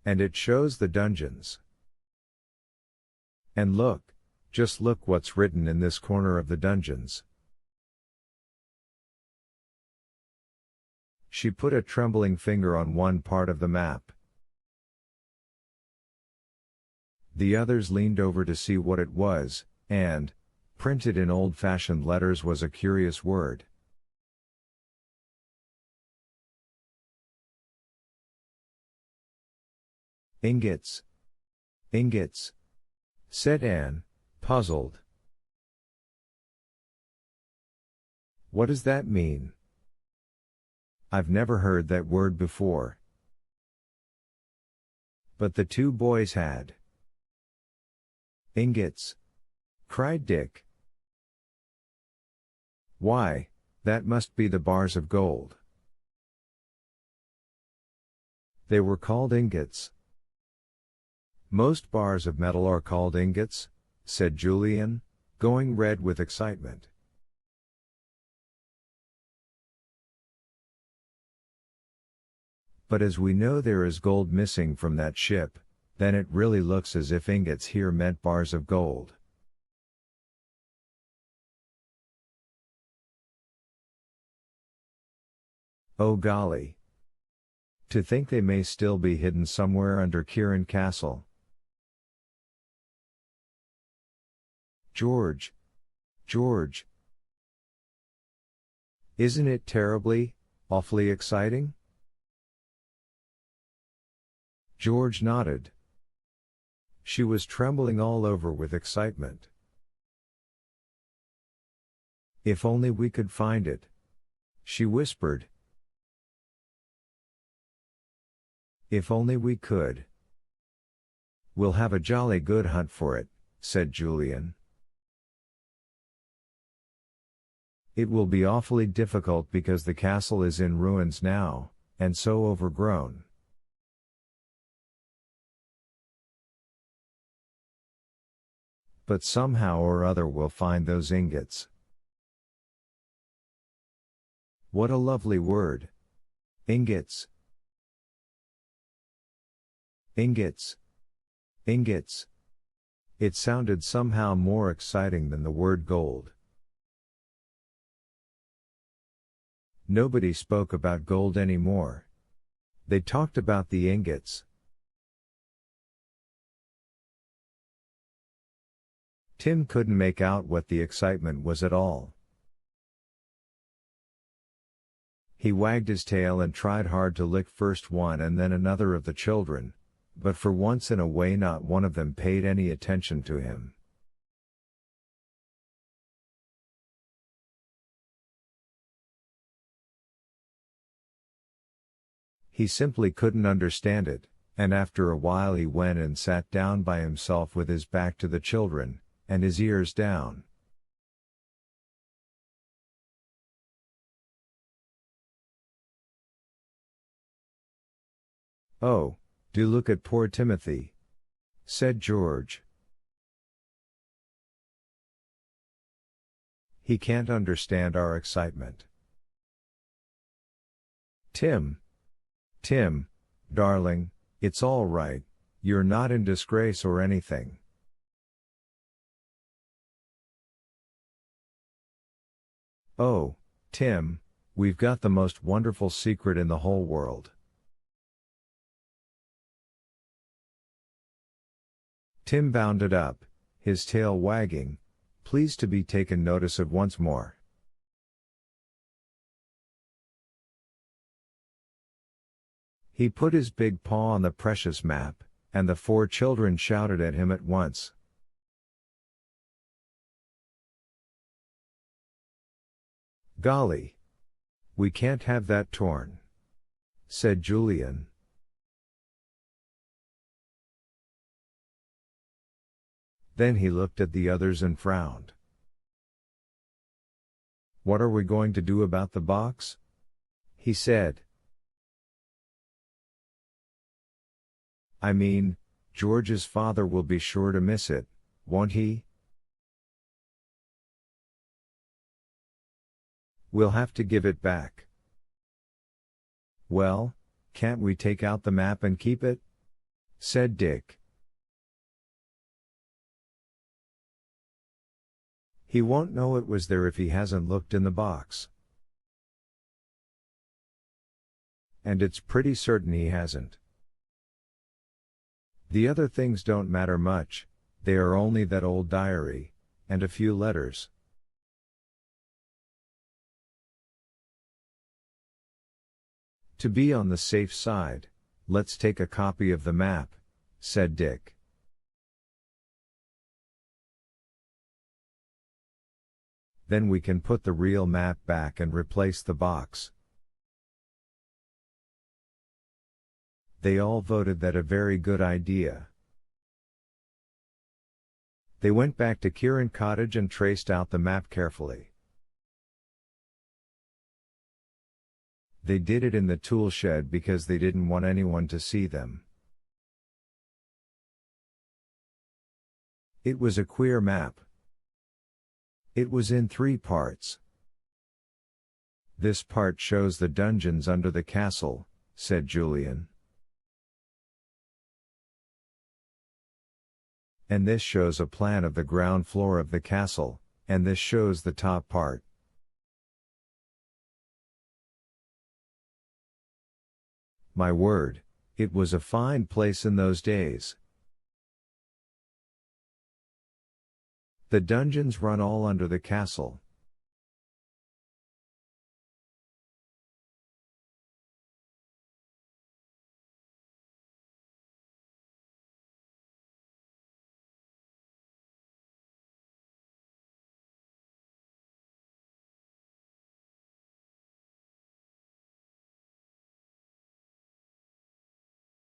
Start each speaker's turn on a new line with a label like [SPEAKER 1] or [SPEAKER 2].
[SPEAKER 1] And it shows the dungeons. And look, just look what's written in this corner of the dungeons. She put a trembling finger on one part of the map. The others leaned over to see what it was, and, printed in old-fashioned letters was a curious word. Ingots. Ingots, said Anne, puzzled. What does that mean? I've never heard that word before. But the two boys had. Ingots, cried Dick. Why, that must be the bars of gold. They were called ingots. Most bars of metal are called ingots, said Julian, going red with excitement. But as we know there is gold missing from that ship, then it really looks as if ingots here meant bars of gold. Oh golly! To think they may still be hidden somewhere under Kirin Castle. George! George! Isn't it terribly, awfully exciting? George nodded. She was trembling all over with excitement. If only we could find it, she whispered. If only we could. We'll have a jolly good hunt for it, said Julian. It will be awfully difficult because the castle is in ruins now, and so overgrown. But somehow or other we'll find those ingots. What a lovely word. Ingots. Ingots. Ingots. It sounded somehow more exciting than the word gold. Nobody spoke about gold anymore. They talked about the ingots. Tim couldn't make out what the excitement was at all. He wagged his tail and tried hard to lick first one and then another of the children, but for once in a way not one of them paid any attention to him. He simply couldn't understand it, and after a while he went and sat down by himself with his back to the children, and his ears down. Oh, do look at poor Timothy, said George. He can't understand our excitement. Tim, darling, it's all right, you're not in disgrace or anything. Oh, Tim, we've got the most wonderful secret in the whole world. Tim bounded up, his tail wagging, pleased to be taken notice of once more. He put his big paw on the precious map, and the four children shouted at him at once. Golly! We can't have that torn, said Julian. Then he looked at the others and frowned. What are we going to do about the box? He said. I mean, George's father will be sure to miss it, won't he? We'll have to give it back. Well, can't we take out the map and keep it? said Dick. He won't know it was there if he hasn't looked in the box. And it's pretty certain he hasn't. The other things don't matter much, they are only that old diary, and a few letters. To be on the safe side, let's take a copy of the map, said Dick. Then we can put the real map back and replace the box. They all voted that a very good idea. They went back to Kieran Cottage and traced out the map carefully. They did it in the tool shed because they didn't want anyone to see them. It was a queer map. It was in 3 parts. This part shows the dungeons under the castle, said Julian. And this shows a plan of the ground floor of the castle, and this shows the top part. My word, it was a fine place in those days. The dungeons run all under the castle.